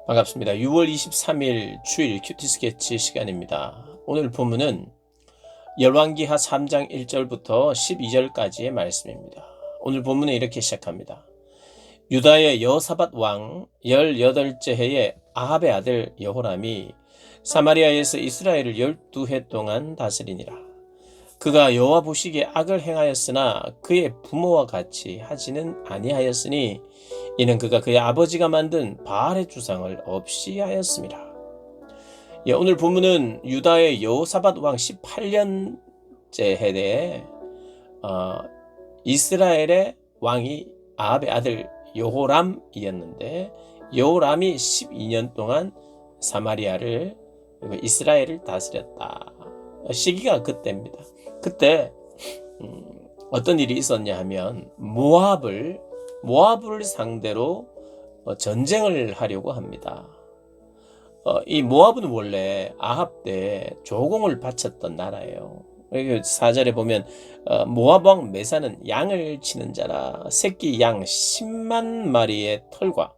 반갑습니다. 6월 23일 주일 큐티 스케치 시간입니다. 오늘 본문은 열왕기하 3장 1절부터 12절까지의 말씀입니다. 오늘 본문은 이렇게 시작합니다. 유다의 여호사밧 왕 18째 해에 아합의 아들 여호람이 사마리아에서 이스라엘을 12해 동안 다스리니라. 그가 여호와 보시기에 악을 행하였으나 그의 부모와 같이 하지는 아니하였으니 이는 그가 그의 아버지가 만든 바알의 주상을 없이 하였습니다. 오늘 본문은 유다의 여호사밧 왕 18년째 해에 이스라엘의 왕이 아합의 아들 여호람이었는데, 여호람이 12년 동안 사마리아를 그리고 이스라엘을 다스렸다. 시기가 그때입니다. 그때 어떤 일이 있었냐 하면 모압을 상대로 전쟁을 하려고 합니다. 이 모압은 원래 아합 때 조공을 바쳤던 나라예요. 4절에 보면 모압 왕 메사는 양을 치는 자라 새끼 양 10만 마리의 털과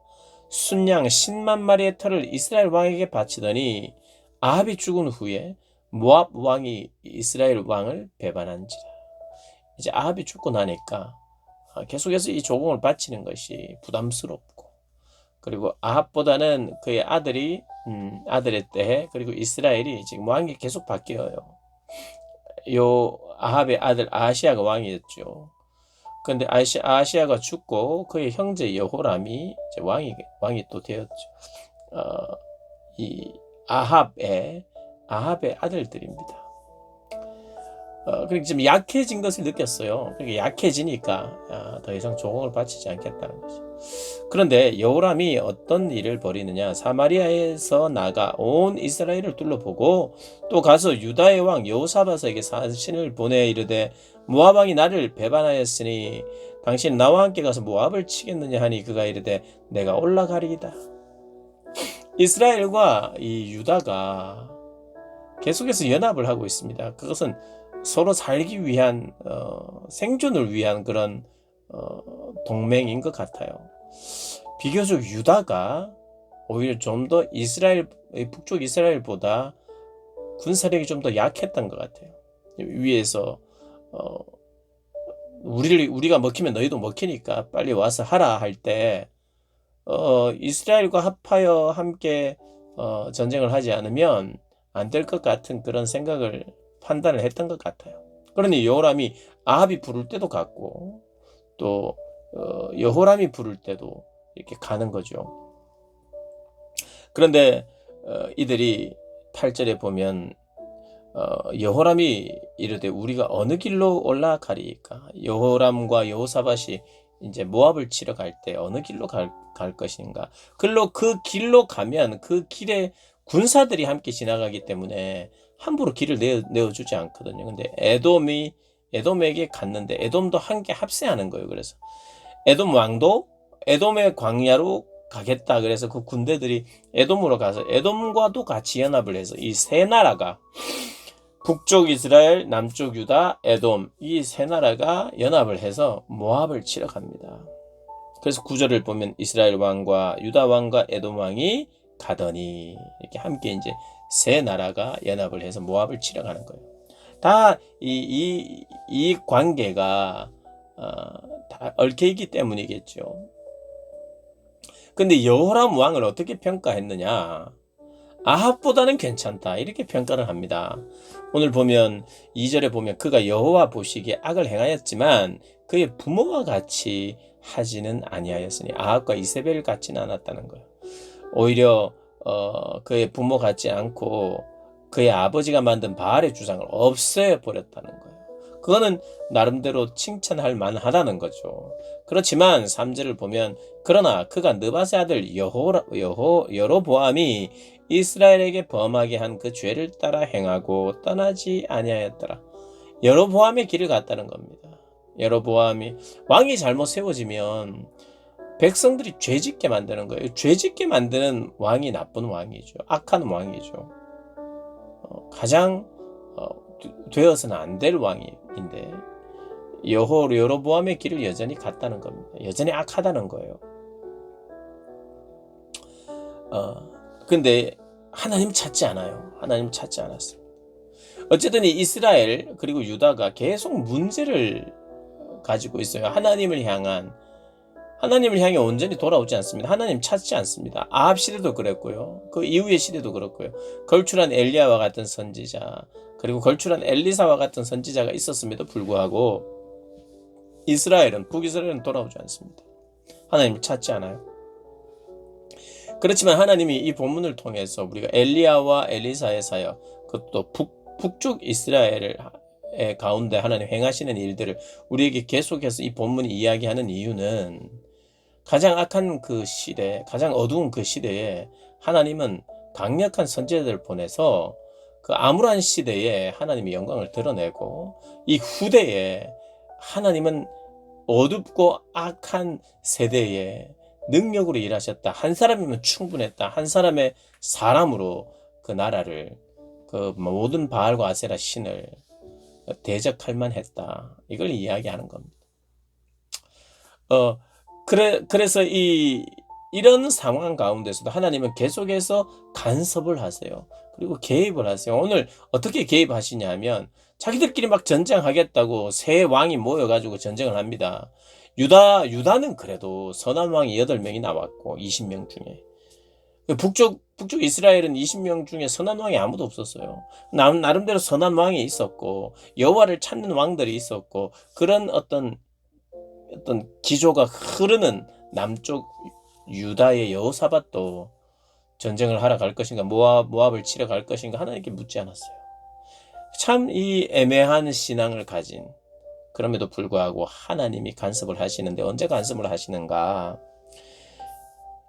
순양 10만 마리의 털을 이스라엘 왕에게 바치더니 아합이 죽은 후에 모압 왕이 이스라엘 왕을 배반한지라. 이제 아합이 죽고 나니까 계속해서 이 조공을 바치는 것이 부담스럽고, 그리고 아합보다는 그의 아들의 때에 그리고 이스라엘이 지금 왕이 계속 바뀌어요. 요 아합의 아들 아하시아가 왕이었죠. 그런데 아하시아가 죽고 그의 형제 여호람이 이제 왕이 또 되었죠. 이 아합의 아들들입니다. 그리고 좀 약해진 것을 느꼈어요. 그러니까 약해지니까 더 이상 조공을 바치지 않겠다는 거죠. 그런데 여호람이 어떤 일을 벌이느냐? 사마리아에서 나가 온 이스라엘을 둘러보고 또 가서 유다의 왕 여호사밧에게 사신을 보내 이르되 모압 왕이 나를 배반하였으니 당신은 나와 함께 가서 모압을 치겠느냐 하니 그가 이르되 내가 올라가리이다. 이스라엘과 이 유다가 계속해서 연합을 하고 있습니다. 그것은 서로 살기 위한 생존을 위한 그런 동맹인 것 같아요. 비교적 유다가 오히려 좀 더 북쪽 이스라엘보다 군사력이 좀 더 약했던 것 같아요. 위에서 우리가 먹히면 너희도 먹히니까 빨리 와서 하라 할 때 이스라엘과 합하여 함께 전쟁을 하지 않으면 안 될 것 같은 그런 판단을 했던 것 같아요. 그러니 여호람이 아합이 부를 때도 갔고 또 여호람이 부를 때도 이렇게 가는 거죠. 그런데 이들이 8절에 보면 여호람이 이르되 우리가 어느 길로 올라가리이까? 여호람과 여호사밧이 이제 모압을 치러 갈 때 어느 길로 갈 것인가? 그 길로 가면 그 길에 군사들이 함께 지나가기 때문에 함부로 길을 내어주지 않거든요. 근데 에돔에게 갔는데 에돔도 함께 합세하는 거예요. 그래서 에돔 왕도 에돔의 광야로 가겠다. 그래서 그 군대들이 에돔으로 가서 에돔과도 같이 연합을 해서 이 세 나라가 북쪽 이스라엘, 남쪽 유다, 에돔 이 세 나라가 연합을 해서 모압을 치러 갑니다. 그래서 9절을 보면 이스라엘 왕과 유다 왕과 에돔 왕이 가더니 이렇게 함께 이제 세 나라가 연합을 해서 모압을 치러 가는 거예요. 다 이 관계가 다 얽혀 있기 때문이겠죠. 근데 여호람 왕을 어떻게 평가했느냐? 아합보다는 괜찮다 이렇게 평가를 합니다. 오늘 보면 2절에 보면 그가 여호와 보시기에 악을 행하였지만 그의 부모와 같이 하지는 아니하였으니 아합과 이세벨 같지는 않았다는 거예요. 오히려 그의 부모 같지 않고 그의 아버지가 만든 바알의 주상을 없애 버렸다는 거예요. 그거는 나름대로 칭찬할 만하다는 거죠. 그렇지만 3절을 보면 그러나 그가 느밧의 아들 여로보암이 이스라엘에게 범하게 한 그 죄를 따라 행하고 떠나지 아니하였더라. 여로보암의 길을 갔다는 겁니다. 여로보암이 왕이 잘못 세워지면 백성들이 죄짓게 만드는 거예요. 죄짓게 만드는 왕이 나쁜 왕이죠. 악한 왕이죠. 가장 되어서는 안 될 왕인데 여로보암의 길을 여전히 갔다는 겁니다. 여전히 악하다는 거예요. 근데 하나님 찾지 않아요. 하나님 찾지 않았어요. 어쨌든 이 이스라엘 그리고 유다가 계속 문제를 가지고 있어요. 하나님을 향해 온전히 돌아오지 않습니다. 하나님 찾지 않습니다. 아합 시대도 그랬고요. 그 이후의 시대도 그렇고요. 걸출한 엘리야와 같은 선지자, 그리고 걸출한 엘리사와 같은 선지자가 있었음에도 불구하고 북이스라엘은 돌아오지 않습니다. 하나님을 찾지 않아요. 그렇지만 하나님이 이 본문을 통해서 우리가 엘리야와 엘리사의 사역, 그것도 북쪽 이스라엘의 가운데 하나님 행하시는 일들을 우리에게 계속해서 이 본문이 이야기하는 이유는 가장 악한 그 시대, 가장 어두운 그 시대에 하나님은 강력한 선지자들을 보내서 그 암울한 시대에 하나님의 영광을 드러내고, 이 후대에 하나님은 어둡고 악한 세대에 능력으로 일하셨다. 한 사람이면 충분했다. 한 사람의 사람으로 그 나라를, 그 모든 바알과 아세라 신을 대적할 만했다. 이걸 이야기하는 겁니다. 그래서 이런 상황 가운데서도 하나님은 계속해서 간섭을 하세요. 그리고 개입을 하세요. 오늘 어떻게 개입하시냐면 자기들끼리 막 전쟁하겠다고 세 왕이 모여가지고 전쟁을 합니다. 유다는 그래도 선한 왕이 8명이 나왔고 20명 중에. 북쪽 이스라엘은 20명 중에 선한 왕이 아무도 없었어요. 나름대로 선한 왕이 있었고 여호와를 찾는 왕들이 있었고, 그런 어떤 기조가 흐르는 남쪽 유다의 여호사밧도 전쟁을 하러 갈 것인가, 모압을 치러 갈 것인가 하나님께 묻지 않았어요. 참 이 애매한 신앙을 가진, 그럼에도 불구하고 하나님이 간섭을 하시는데 언제 간섭을 하시는가?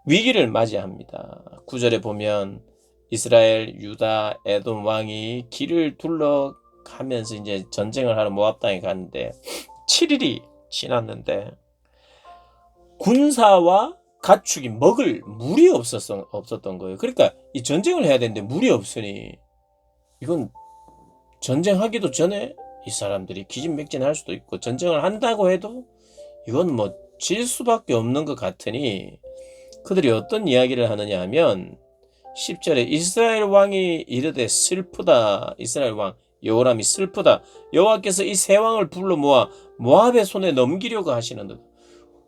위기를 맞이합니다. 9절에 보면 이스라엘, 유다, 에돔 왕이 길을 둘러가면서 이제 전쟁을 하러 모압 땅에 갔는데 7일이 지났는데 군사와 가축이 먹을 물이 없었던 거예요. 그러니까 이 전쟁을 해야 되는데 물이 없으니 이건 전쟁하기도 전에 이 사람들이 기진맥진할 수도 있고, 전쟁을 한다고 해도 이건 뭐 질 수밖에 없는 것 같으니 그들이 어떤 이야기를 하느냐 하면 10절에 이스라엘 왕이 이르되 슬프다. 이스라엘 왕 여호람이 슬프다. 여호와께서 이 세 왕을 불러 모아 모압의 손에 넘기려고 하시는데,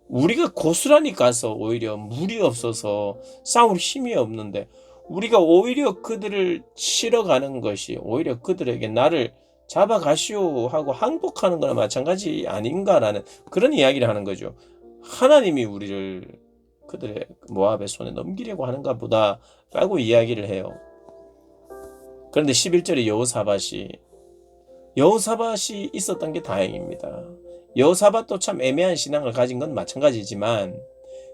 우리가 고스란히 가서 오히려 물이 없어서 싸울 힘이 없는데 우리가 오히려 그들을 치러 가는 것이 오히려 그들에게 나를 잡아가시오 하고 항복하는 거나 마찬가지 아닌가라는 그런 이야기를 하는 거죠. 하나님이 우리를 그들의 모압의 손에 넘기려고 하는가 보다 라고 이야기를 해요. 그런데 11절에 여호사밧이 있었던 게 다행입니다. 여호사밧도 참 애매한 신앙을 가진 건 마찬가지지만,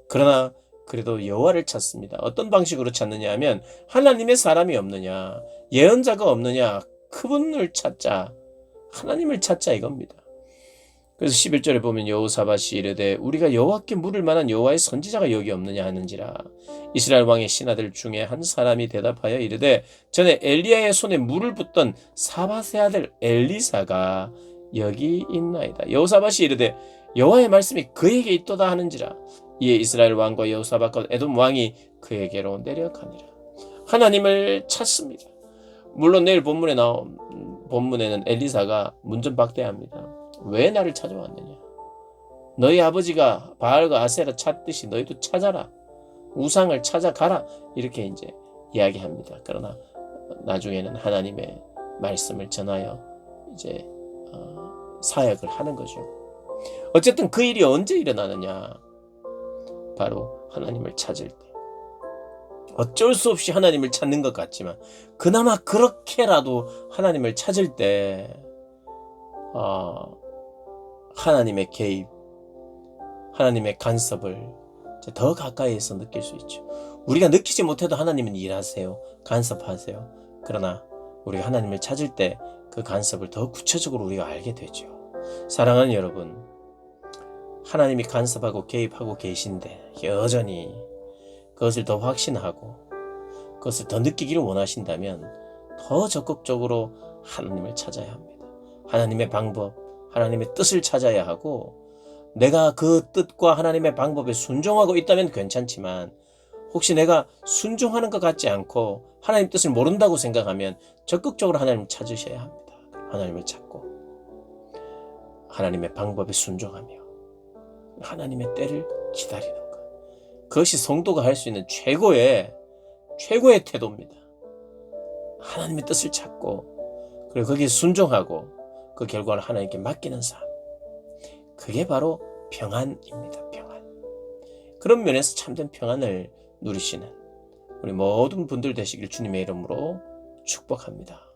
그러나 그래도 여호와를 찾습니다. 어떤 방식으로 찾느냐 하면 하나님의 사람이 없느냐, 예언자가 없느냐, 그분을 찾자, 하나님을 찾자 이겁니다. 그래서 11절에 보면 여호사밧이 이르되 우리가 여호와께 물을 만한 여호와의 선지자가 여기 없느냐 하는지라. 이스라엘 왕의 신하들 중에 한 사람이 대답하여 이르되 전에 엘리야의 손에 물을 붓던 사밧의 아들 엘리사가 여기 있나이다. 여호사밧이 이르되 여호와의 말씀이 그에게 있도다 하는지라. 이에 이스라엘 왕과 여호사밧과 에돔 왕이 그에게로 내려가니라. 하나님을 찾습니다. 물론 내일 본문에는 엘리사가 문전박대합니다. 왜 나를 찾아왔느냐? 너희 아버지가 바알과 아세라 찾듯이 너희도 찾아라. 우상을 찾아가라. 이렇게 이제 이야기합니다. 그러나 나중에는 하나님의 말씀을 전하여 이제 사역을 하는 거죠. 어쨌든 그 일이 언제 일어나느냐? 바로 하나님을 찾을 때. 어쩔 수 없이 하나님을 찾는 것 같지만 그나마 그렇게라도 하나님을 찾을 때 하나님의 개입, 하나님의 간섭을 더 가까이에서 느낄 수 있죠. 우리가 느끼지 못해도 하나님은 일하세요. 간섭하세요. 그러나 우리가 하나님을 찾을 때 그 간섭을 더 구체적으로 우리가 알게 되죠. 사랑하는 여러분, 하나님이 간섭하고 개입하고 계신데 여전히 그것을 더 확신하고 그것을 더 느끼기를 원하신다면 더 적극적으로 하나님을 찾아야 합니다. 하나님의 방법, 하나님의 뜻을 찾아야 하고, 내가 그 뜻과 하나님의 방법에 순종하고 있다면 괜찮지만 혹시 내가 순종하는 것 같지 않고 하나님 뜻을 모른다고 생각하면 적극적으로 하나님을 찾으셔야 합니다. 하나님을 찾고 하나님의 방법에 순종하며 하나님의 때를 기다리는 것. 그것이 성도가 할 수 있는 최고의 태도입니다. 하나님의 뜻을 찾고 그리고 거기에 순종하고 그 결과를 하나님께 맡기는 삶. 그게 바로 평안입니다. 평안. 그런 면에서 참된 평안을 누리시는 우리 모든 분들 되시길 주님의 이름으로 축복합니다.